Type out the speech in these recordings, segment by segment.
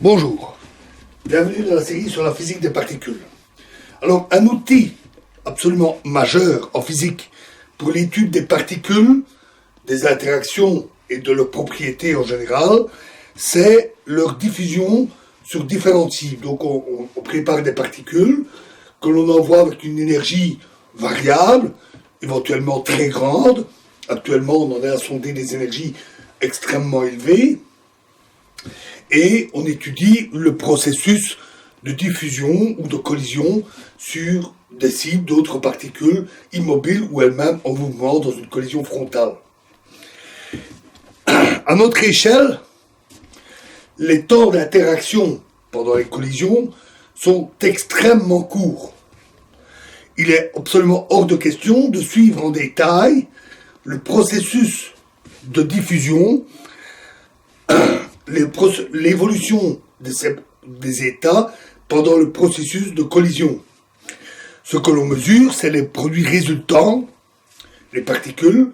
Bonjour, bienvenue dans la série sur la physique des particules. Alors, un outil absolument majeur en physique pour l'étude des particules, des interactions et de leurs propriétés en général, c'est leur diffusion sur différentes cibles. Donc, on prépare des particules que l'on envoie avec une énergie variable, éventuellement très grande. Actuellement, on en est à sonder des énergies extrêmement élevées. Et on étudie le processus de diffusion ou de collision sur des cibles d'autres particules immobiles ou elles-mêmes en mouvement dans une collision frontale. À notre échelle, les temps d'interaction pendant les collisions sont extrêmement courts. Il est absolument hors de question de suivre en détail le processus de diffusion, l'évolution des états pendant le processus de collision. Ce que l'on mesure, c'est les produits résultants, les particules,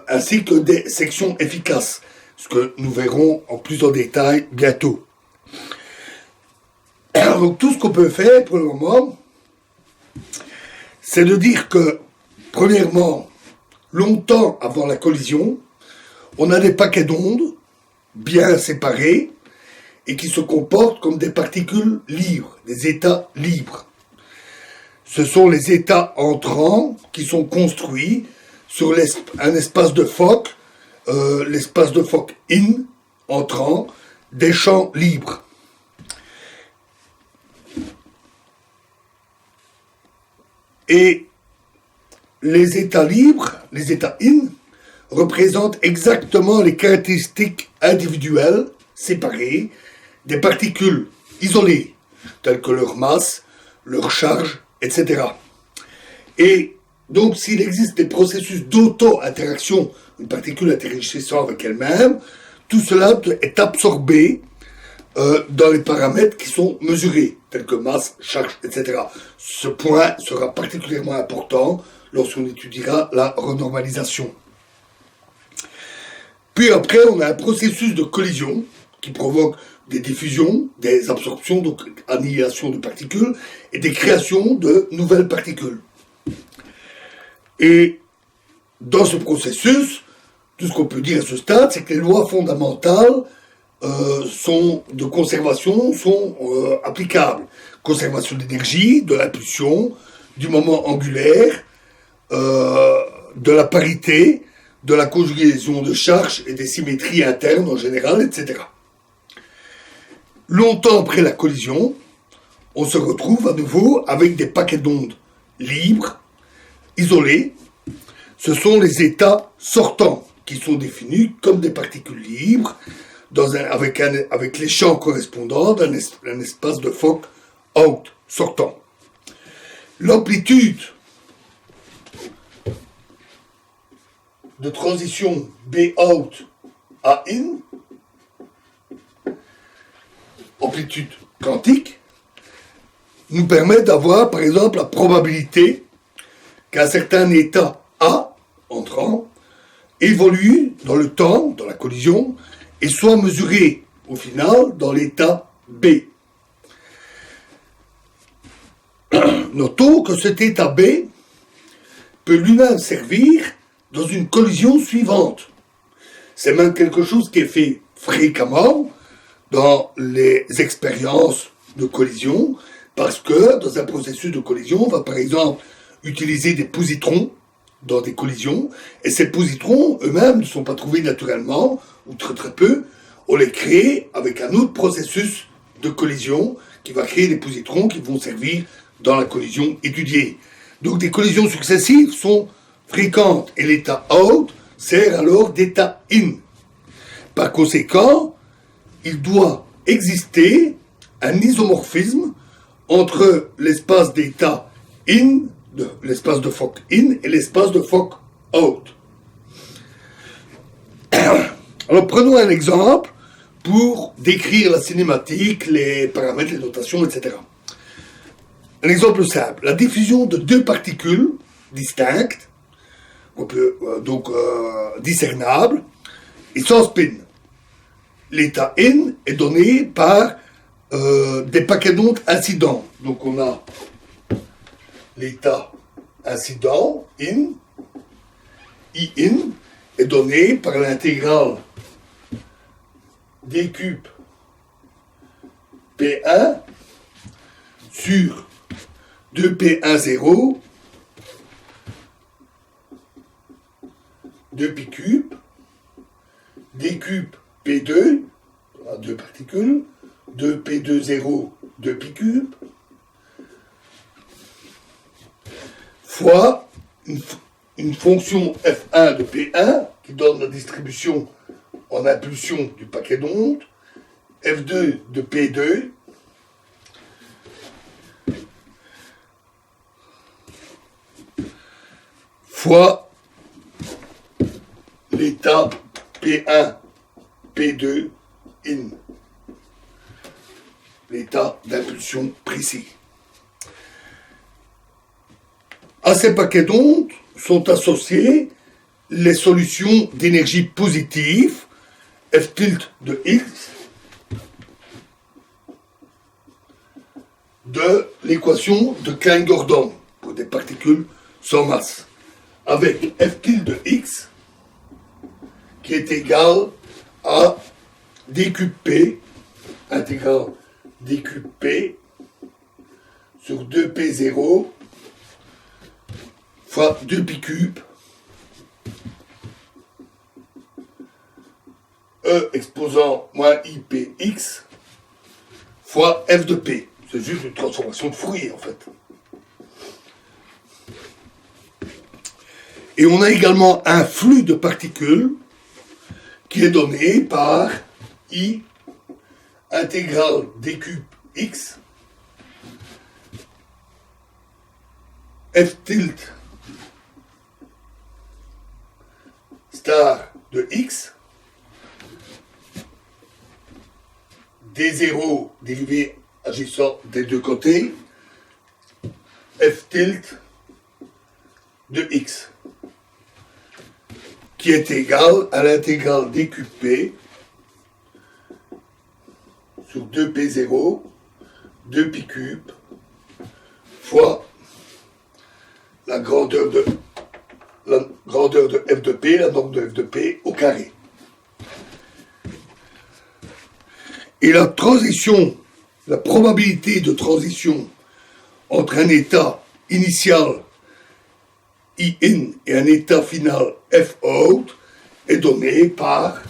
ainsi que des sections efficaces, ce que nous verrons en plus en détail bientôt. Donc tout ce qu'on peut faire pour le moment, c'est de dire que, premièrement, longtemps avant la collision, on a des paquets d'ondes bien séparés et qui se comportent comme des particules libres, des états libres. Ce sont les états entrants qui sont construits sur un espace de Fock, l'espace de Fock in, entrant, des champs libres. Et les états libres, les états in, représentent exactement les caractéristiques individuelles, séparées, des particules isolées, telles que leur masse, leur charge, etc. Et donc, s'il existe des processus d'auto-interaction, une particule interagissant avec elle-même, tout cela est absorbé dans les paramètres qui sont mesurés, tels que masse, charge, etc. Ce point sera particulièrement important lorsqu'on étudiera la renormalisation. Puis après, on a un processus de collision qui provoque des diffusions, des absorptions, donc annihilation de particules, et des créations de nouvelles particules. Et dans ce processus, tout ce qu'on peut dire à ce stade, c'est que les lois fondamentales de conservation sont applicables. Conservation d'énergie, de l'impulsion, du moment angulaire, de la parité, de la conjugaison de charges et des symétries internes en général, etc. Longtemps après la collision, on se retrouve à nouveau avec des paquets d'ondes libres, isolés. Ce sont les états sortants qui sont définis comme des particules libres avec les champs correspondants d'un espace de Fock out sortant. L'amplitude de transition B out à in, amplitude quantique, nous permet d'avoir par exemple la probabilité qu'un certain état A entrant évolue dans le temps, dans la collision, et soit mesuré au final dans l'état B. Notons que cet état B peut lui-même servir dans une collision suivante. C'est même quelque chose qui est fait fréquemment dans les expériences de collision, parce que dans un processus de collision, on va par exemple utiliser des positrons dans des collisions, et ces positrons eux-mêmes ne sont pas trouvés naturellement, ou très très peu, on les crée avec un autre processus de collision qui va créer des positrons qui vont servir dans la collision étudiée. Donc des collisions successives sont fréquentes, et l'état out sert alors d'état in. Par conséquent, il doit exister un isomorphisme entre l'espace d'état in, l'espace de Fock in, et l'espace de Fock out. Alors prenons un exemple pour décrire la cinématique, les paramètres, les notations, etc. Un exemple simple, la diffusion de deux particules distinctes, discernables, et sans spin. l'état in est donné par des paquets d'ondes incidents. Donc on a l'état incident, in, I in, est donné par l'intégrale d cube P1 sur 2P10 2pi cube d cube P2, on a deux particules, 2P20 2pi cube, fois une fonction f1 de P1 qui donne la distribution en impulsion du paquet d'ondes, f2 de P2, fois l'état P1, P2, in, l'état d'impulsion précis. À ces paquets d'ondes sont associés les solutions d'énergie positive, F tilde de X, de l'équation de Klein-Gordon pour des particules sans masse, avec F tilde de X qui est égal à d cube P, intégrale d cube P sur 2P0 fois 2pi cube E exposant moins IPX fois F de P. C'est juste une transformation de Fourier en fait. Et on a également un flux de particules qui est donné par I intégrale d cube X F tilde star de X D0 dérivé agissant des deux côtés F tilde de X qui est égal à l'intégrale d cube P sur 2P0 2pi cube fois la grandeur de f de P, la norme de f de P au carré. Et la transition, la probabilité de transition entre un état initial I in et un état final F out est donnée par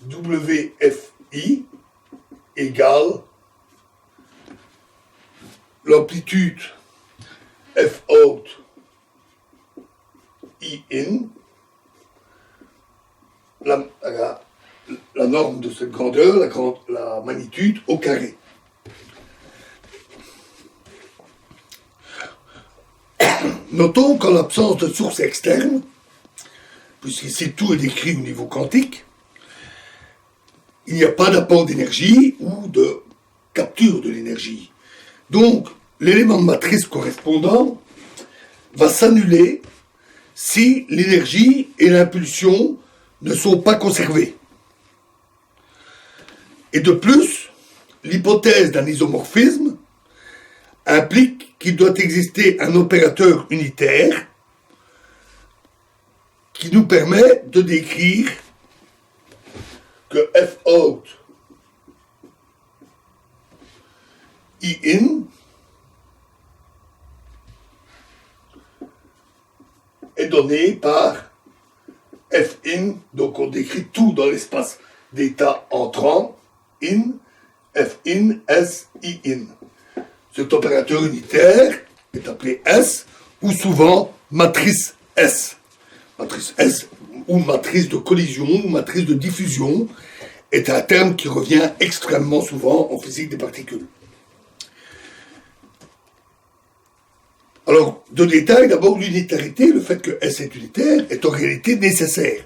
WFI égale l'amplitude F out I in, la norme de cette grandeur, la magnitude au carré. Notons qu'en l'absence de source externe, puisqu'ici tout est décrit au niveau quantique, il n'y a pas d'apport d'énergie ou de capture de l'énergie. Donc, l'élément de matrice correspondant va s'annuler si l'énergie et l'impulsion ne sont pas conservées. Et de plus, l'hypothèse d'un isomorphisme implique qu'il doit exister un opérateur unitaire qui nous permet de décrire que F out I in est donné par F in, donc on décrit tout dans l'espace d'état entrant, in, F in, S, I in. Cet opérateur unitaire est appelé S, ou souvent matrice S. Matrice S, ou matrice de collision, ou matrice de diffusion, est un terme qui revient extrêmement souvent en physique des particules. Alors, de détail, d'abord l'unitarité, le fait que S est unitaire, est en réalité nécessaire.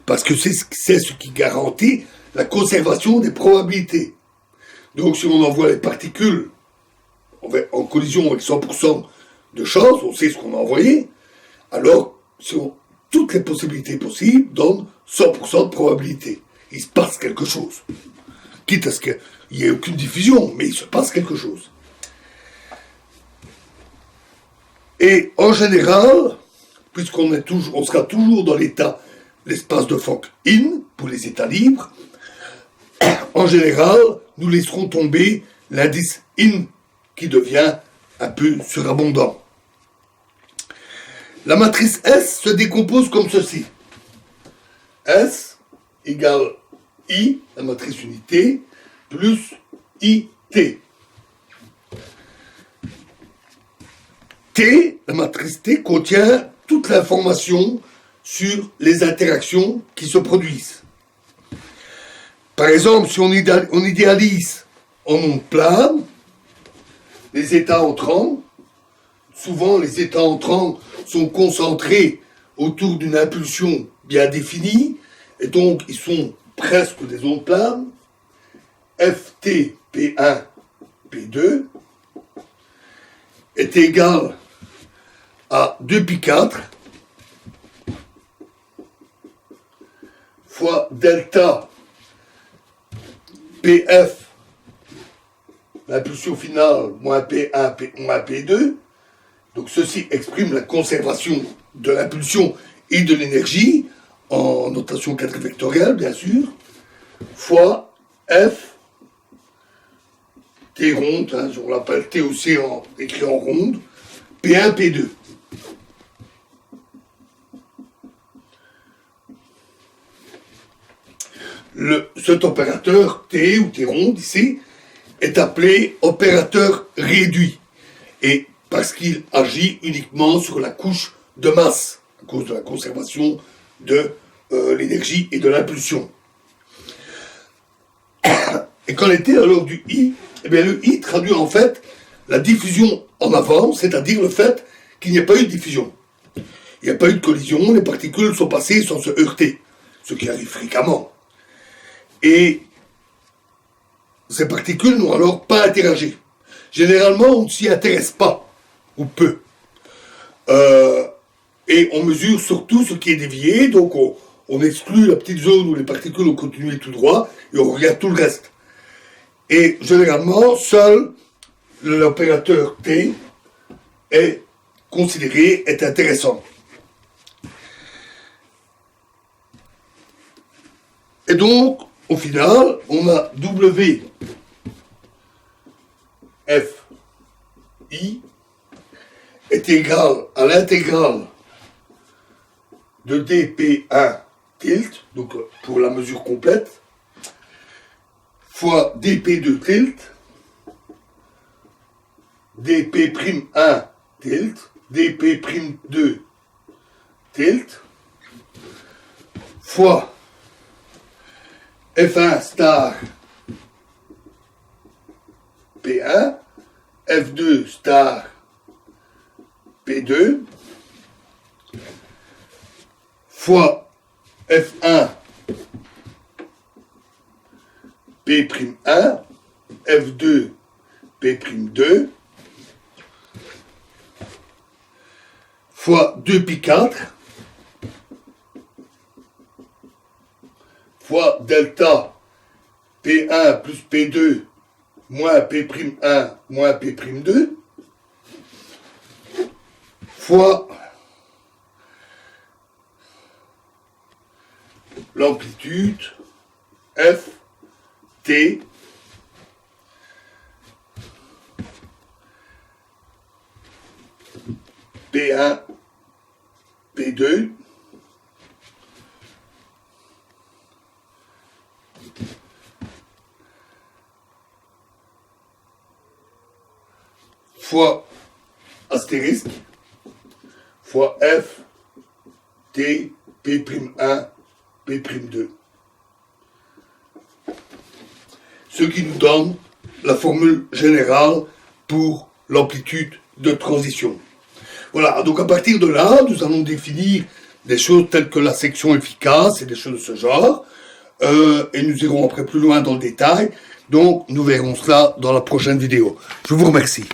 Parce que c'est ce qui garantit la conservation des probabilités. Donc, si on envoie les particules en collision avec 100% de chance, on sait ce qu'on a envoyé, alors toutes les possibilités possibles donnent 100% de probabilité. il se passe quelque chose. Quitte à ce qu'il n'y ait aucune diffusion, mais il se passe quelque chose. Et en général, puisqu'on sera toujours dans l'espace de Fock-in, pour les états libres, en général, nous laisserons tomber l'indice in, qui devient un peu surabondant. La matrice S se décompose comme ceci. S égale I, la matrice unité, plus IT. T, la matrice T, contient toute l'information sur les interactions qui se produisent. Par exemple, si on idéalise en onde plane les états entrants, souvent les états entrants sont concentrés autour d'une impulsion bien définie, et donc ils sont presque des ondes planes. Ft P1 P2 est égal à 2π4 fois delta Pf, l'impulsion finale, moins P1 moins P2. Donc ceci exprime la conservation de l'impulsion et de l'énergie, en notation quadrivectorielle bien sûr, fois F, T ronde, on l'appelle T aussi écrit en ronde, P1, P2. Cet opérateur T ou T ronde ici est appelé opérateur réduit, et parce qu'il agit uniquement sur la couche de masse, à cause de la conservation de l'énergie et de l'impulsion. Et qu'en est-il alors du I? Eh bien le I traduit en fait la diffusion en avant, c'est-à-dire le fait qu'il n'y a pas eu de diffusion. Il n'y a pas eu de collision, les particules sont passées sans se heurter, ce qui arrive fréquemment. Et ces particules n'ont alors pas interagi. Généralement, on ne s'y intéresse pas, ou peu. Et on mesure surtout ce qui est dévié, donc on exclut la petite zone où les particules ont continué tout droit, et on regarde tout le reste. Et généralement, seul l'opérateur T est considéré, est intéressant. Et donc, au final, on a W F I est égal à l'intégrale de dp1 tilt, donc pour la mesure complète, fois dp2 tilt, dp'1 tilt, dp'2 tilt, fois F1 star P1, F2 star P2, fois F1 P'1, F2 P'2, fois 2π4, fois delta P1 plus P2 moins P'1 moins P'2, fois l'amplitude F, T, P1, P2, fois astérisque, fois F, T, P'1, P'2. Ce qui nous donne la formule générale pour l'amplitude de transition. Voilà, donc à partir de là, nous allons définir des choses telles que la section efficace et des choses de ce genre, et nous irons après plus loin dans le détail, donc nous verrons cela dans la prochaine vidéo. Je vous remercie.